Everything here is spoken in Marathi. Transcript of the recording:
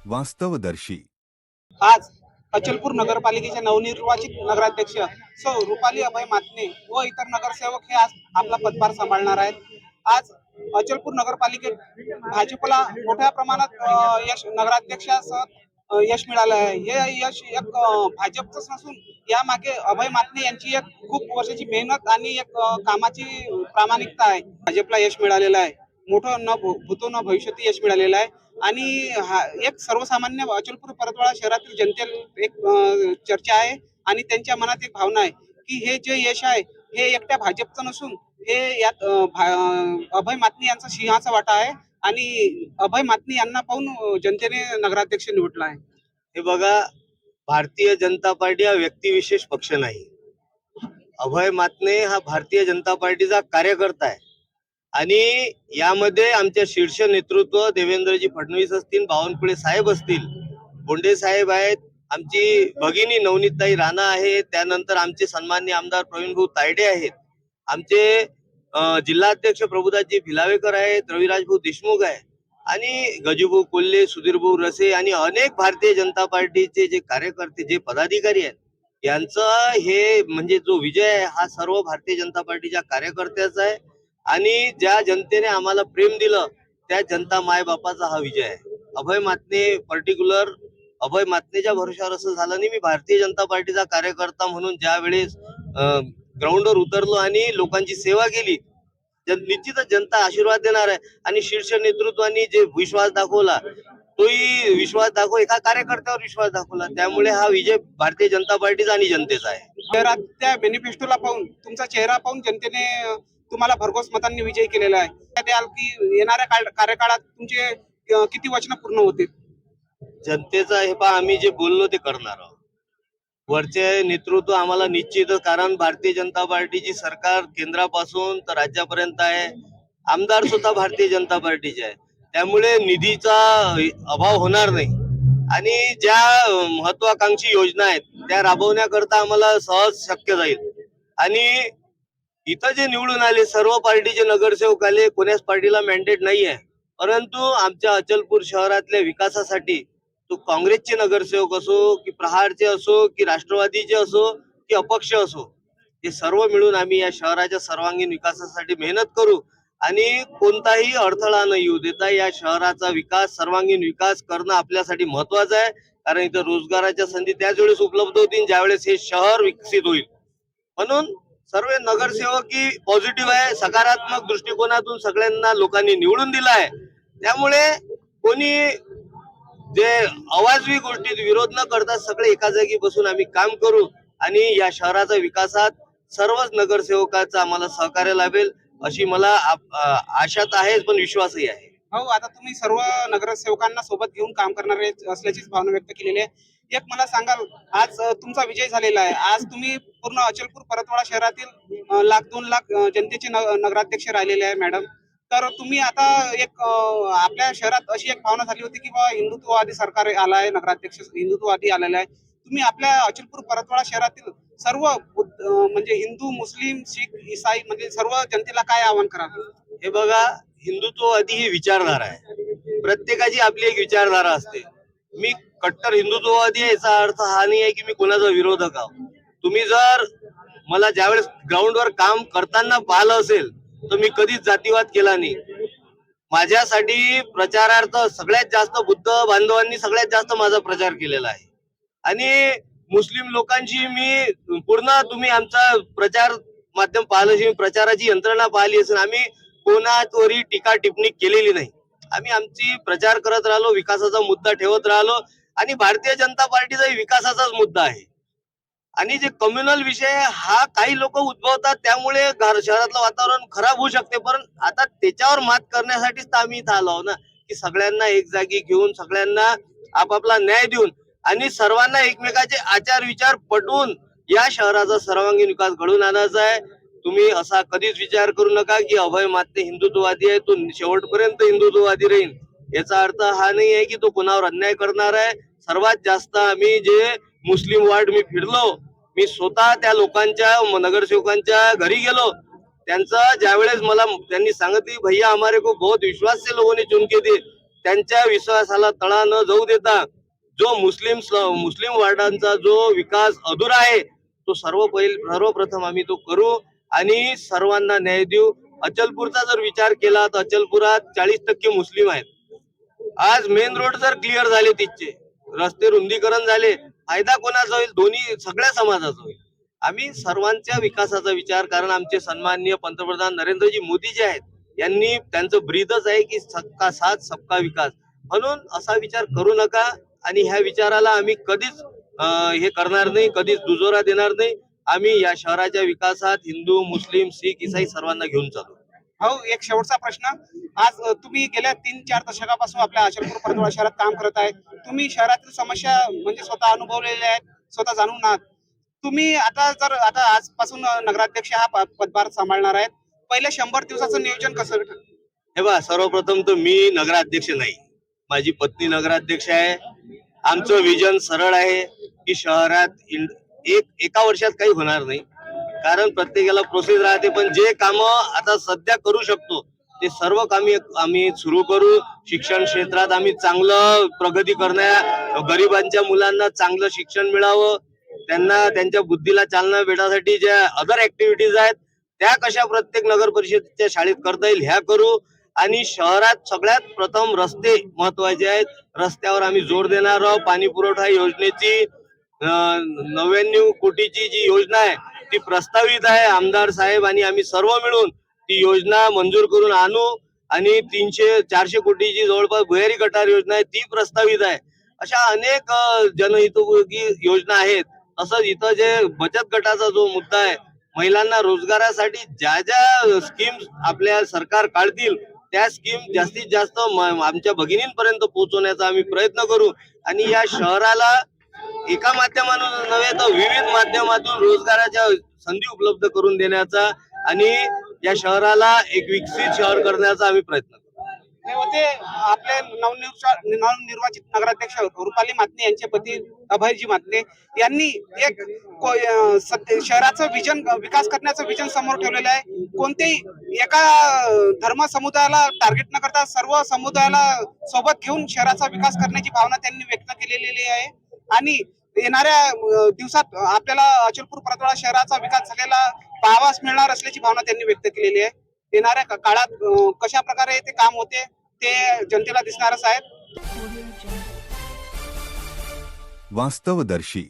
वास्तवदर्शी। आज अचलपूर नगरपालिकेच्या नवनिर्वाचित नगराध्यक्ष सौ रुपाली अभय मातने व इतर नगरसेवक हे आज आपला पदभार सांभाळणार आहेत। आज अचलपूर नगरपालिकेत भाजपला मोठ्या प्रमाणात यश नगराध्यक्षासह यश मिळालं आहे। हे यश एक भाजपच नसून यामागे अभय मातने यांची एक खूप वर्षाची मेहनत आणि एक कामाची प्रामाणिकता आहे। भाजपला यश मिळालेलं आहे, मोठं न भूतो न भविष्यती यश मिळालेलं आहे। आणि एक सर्वसामान्य अचलपूर परतवाडा शहरातील जनतेला एक चर्चा आहे आणि त्यांच्या मनात एक भावना आहे की हे जे यश आहे हे एकट्या भाजपचं नसून हे यात अभय मातनी यांचा सिंहाचा वाटा आहे आणि अभय मातनी यांना पाहून जनतेने नगराध्यक्ष निवडला आहे। हे बघा, भारतीय जनता पार्टी हा व्यक्तिविशेष पक्ष नाही। अभय मातने हा भारतीय जनता पार्टीचा कार्यकर्ता आहे आणि यामध्ये आमच्या शीर्ष नेतृत्व देवेंद्रजी फडणवीस असतील, बावनकुळे साहेब असतील, बोंडे साहेब आहेत, आमची भगिनी नवनीतताई राणा आहे, त्यानंतर आमचे सन्माननीय आमदार प्रवीणभाऊ तायडे आहेत, आमचे जिल्हाध्यक्ष प्रभुदासजी भिलावेकर आहेत, रविराजभाऊ देशमुख आहे आणि गजूभाऊ कोल्हे, सुधीरभाऊ रसे आणि अनेक भारतीय जनता पार्टीचे जे कार्यकर्ते, जे पदाधिकारी आहेत, यांचा हे म्हणजे जो विजय आहे हा सर्व भारतीय जनता पार्टीच्या कार्यकर्त्याचा आहे आणि ज्या जनतेने आम्हाला प्रेम दिलं त्या जनता मायबापाचा हा विजय आहे। अभय मातने पर्टिक्युलर अभय मातनेच्या भरोशावर असं झालं नाही। मी भारतीय जनता पार्टीचा कार्यकर्ता म्हणून ज्या वेळेस ग्राउंडवर उतरलो आणि लोकांची सेवा केली, निश्चितच जनता आशीर्वाद देणार आहे आणि शीर्ष नेतृत्वाने जे विश्वास दाखवला तोही विश्वास एका कार्यकर्त्यावर विश्वास दाखवला, त्यामुळे हा विजय भारतीय जनता पार्टीचा आणि जनतेचा आहे। शहरात त्या मॅनिफेस्टोला पाहून, तुमचा चेहरा पाहून जनतेने तुम्हाला भरघोस मतांनी विजयी केलेला आहे। द्याल की येणाऱ्या कार्यकाळात तुमचे किती वचन पूर्ण होतील? जनतेचा हे पहा, आम्ही जे बोललो ते करणार आहोत। वरचे नेतृत्व आम्हाला निश्चित, कारण भारतीय जनता पार्टीची सरकार केंद्रापासून तर राज्यापर्यंत आहे, आमदार सुद्धा भारतीय जनता पार्टीचे आहे, त्यामुळे निधीचा अभाव होणार नाही आणि ज्या महत्वाकांक्षी योजना आहेत त्या राबवण्याकरता आम्हाला सहज शक्य जाईल। आणि इथं जे निवडून आले सर्व पार्टीचे नगरसेवक आले, कोण्याच पार्टीला मॅन्डेट नाही आहे, परंतु आमच्या अचलपूर शहरातल्या विकासासाठी तो काँग्रेसचे नगरसेवक असो की प्रहारचे असो की राष्ट्रवादीचे असो की अपक्ष असो, हे सर्व मिळून आम्ही या शहराच्या सर्वांगीण विकासासाठी मेहनत करू आणि कोणताही अडथळा न येऊ देता या शहराचा विकास, सर्वांगीण विकास करणं आपल्यासाठी महत्वाचं आहे। कारण इथं रोजगाराच्या संधी त्याच वेळेस उपलब्ध होतील ज्यावेळेस हे शहर विकसित होईल। म्हणून सर्व नगरसेवक ही पॉझिटिव्ह आहे, सकारात्मक दृष्टिकोनातून सगळ्यांना लोकांनी निवडून दिला आहे, त्यामुळे कोणी जे अवाजवी गोष्टीत विरोध न करता सगळे एका जागी बसून आम्ही काम करू आणि या शहराच्या विकासात सर्वच नगरसेवकांचं आम्हाला सहकार्य लाभेल अशी मला आशात आहे, पण विश्वासही आहे। हो, आता तुम्ही सर्व नगरसेवकांना सोबत घेऊन काम करणारे असल्याचीच भावना व्यक्त केलेली आहे। एक मला सांगाल, आज तुमचा विजय झालेला आहे, आज तुम्ही पूर्ण अचलपूर परतवाडा शहरातील लाख 2 लाख जनतेचे नगराध्यक्ष राहिलेले आहे मॅडम। तर तुम्ही आता एक आपल्या शहरात अशी एक भावना झाली होती की बाबा हिंदुत्ववादी सरकार आला आहे, नगराध्यक्ष हिंदुत्ववादी आलेला आहे, तुम्ही आपल्या अचलपूर परतवाडा शहरातील सर्व म्हणजे हिंदू, मुस्लिम, शीख, ईसाई म्हणजे सर्व जनतेला काय आवाहन कराल? हे बघा, हिंदुत्ववादी ही विचारधारा आहे, प्रत्येकाची आपली एक विचारधारा असते। मी कट्टर हिंदुत्ववादी आहे याचा अर्थ हा नाही आहे की मी कोणाचा विरोधक आहो। तुम्ही जर मला ज्यावेळेस ग्राउंडवर काम करताना पाहिलं असेल तर मी कधीच जातीवाद केला नाही। माझ्यासाठी प्रचारार्थ सगळ्यात जास्त बुद्ध बांधवांनी सगळ्यात जास्त माझा प्रचार केलेला आहे आणि मुस्लिम लोकांची मी पूर्ण, तुम्ही आमचा प्रचार माध्यम पाहिलं असेल, प्रचाराची यंत्रणा पाहिली असेल, आम्ही कोणावरही टीका टिप्पणी केलेली नाही। आम्ही आमची प्रचार करत राहिलो, विकासाचा मुद्दा ठेवत राहिलो आणि भारतीय जनता पार्टीचाही विकासाचाच मुद्दा आहे। आणि जे कम्युनल विषय हा काही लोक उद्भवतात त्यामुळे शहरातलं वातावरण खराब होऊ शकते, पण आता त्याच्यावर मात करण्यासाठीच तर आम्ही इथं आलो ना, की सगळ्यांना एक जागी घेऊन, सगळ्यांना आपापला न्याय देऊन आणि सर्वांना एकमेकाचे आचार विचार पटवून या शहराचा सर्वांगीण विकास घडवून आणायचा आहे। तुम्ही असा कधीच विचार करू नका की अभय मातने हिंदुत्ववादी आहे, तो शेवटपर्यंत हिंदुत्ववादी राहील, याचा अर्थ हा नाही आहे की तो कोणावर अन्याय करणार आहे। सर्वात जास्त आम्ही जे मुस्लिम वार्ड मी फिरलो, मी स्वतः त्या लोकांच्या नगरसेवकांच्या घरी गेलो, त्यांचा ज्यावेळेस मला त्यांनी सांगितली भैया हमारे को बहुत विश्वास से लोगों ने चुन के दिए, त्यांच्या विश्वासाला तडा न जाऊ देता जो मुस्लिम वार्डांचा जो विकास अधुरा आहे तो सर्वप्रथम आम्ही तो करू आणि सर्वांना न्याय देऊ. अचलपूरचा जर विचार केला तर अचलपुरात 40% मुस्लिम आहेत. आज मेन रोड जर क्लिअर झाले, तिथचे रस्ते रुंदीकरण झाले, फायदा कोणाचा होईल? दोन्ही सगळ्या समाजाचा होईल. आम्ही सर्वांच्या विकासाचा विचार, कारण आमचे सन्माननीय पंतप्रधान नरेंद्रजी मोदी जे आहेत यांनी त्यांचं ब्रीदच आहे की सबका साथ सबका विकास, म्हणून असा विचार करू नका. आणि ह्या विचाराला आम्ही कधीच हे करणार नाही, कधीच दुजोरा देणार नाही. आम्ही या शहराच्या विकासात हिंदू, मुस्लिम, शीख, इसाई सर्वांना घेऊन चालू. हो, एक शेवटचा प्रश्न. आज तुम्ही गेल्या 3-4 दशकापासून आपल्या अचलपूर परतवाडा शहरात काम करत आहे. तुम्ही शहरातील समस्या म्हणजे स्वतः अनुभवलेल्या आहेत, स्वतः जाणून आहात. तुम्ही आता आजपासून नगराध्यक्ष हा पदभार सांभाळणार आहेत. पहिले 100 दिवसाचं नियोजन कसं? हे बघा, सर्वप्रथम तर मी नगराध्यक्ष नाही, माझी पत्नी नगराध्यक्ष आहे. आमचं विजन सरळ आहे की शहरात एका वर्षात काही होणार नाही, कारण प्रत्येकाला प्रोसेस राहते. पण जे काम आता सध्या करू शकतो ते सर्व कामे आम्ही सुरू करू. शिक्षण क्षेत्रात आम्ही चांगलं प्रगती करण्या, गरिबांच्या मुलांना चांगलं शिक्षण मिळावं, त्यांना त्यांच्या बुद्धीला चालना भेटण्यासाठी ज्या अदर ऍक्टिव्हिटीज आहेत त्या कशा प्रत्येक नगर परिषदेच्या शाळेत करता येईल ह्या करू. आणि शहरात सगळ्यात प्रथम रस्ते महत्वाचे आहेत. रस्त्यावर आम्ही जोर देणार आहोत. पाणी पुरवठा योजनेची 99 कोटीची जी योजना आहे ती प्रस्तावित आहे. आमदार साहेब आणि आम्ही सर्व मिळून ती योजना मंजूर करून आणू. आणि 300-400 कोटीची जवळपास भुयारी गटार योजना आहे ती प्रस्तावित आहे. अशा अनेक जनहितोपयोगी योजना आहेत. तसंच इथं जे बचत गटाचा जो मुद्दा आहे, महिलांना रोजगारासाठी ज्या ज्या स्कीम्स आपल्या सरकार काढतील त्या स्कीम जास्तीत जास्त आमच्या भगिनींपर्यंत पोहोचवण्याचा आम्ही प्रयत्न करू. आणि या शहराला एका माध्यमातून नव्हे तर विविध माध्यमातून रोजगाराच्या संधी उपलब्ध करून देण्याचा आणि या शहराला एक विकसित शहर करण्याचा आम्ही प्रयत्न करू. हे होते आपले नवनिर्वाचित नगराध्यक्ष रुपाली मातने यांचे पती अभयजी मातने यांनी एक शहराचं विजन, विकास करण्याचं विजन समोर ठेवलेलं आहे. कोणतेही एका धर्म समुदायाला टार्गेट न करता सर्व समुदायाला सोबत घेऊन शहराचा विकास करण्याची भावना त्यांनी व्यक्त केलेली आहे. आणि येणाऱ्या दिवसात आपल्याला अचलपूर परतवाडा शहराचा विकास झालेला पाहावास मिळणार असल्याची भावना त्यांनी व्यक्त केलेली आहे. येणाऱ्या काळात कशा प्रकारे ते काम होते ते जनतेला दिसणारच आहे. वास्तवदर्शी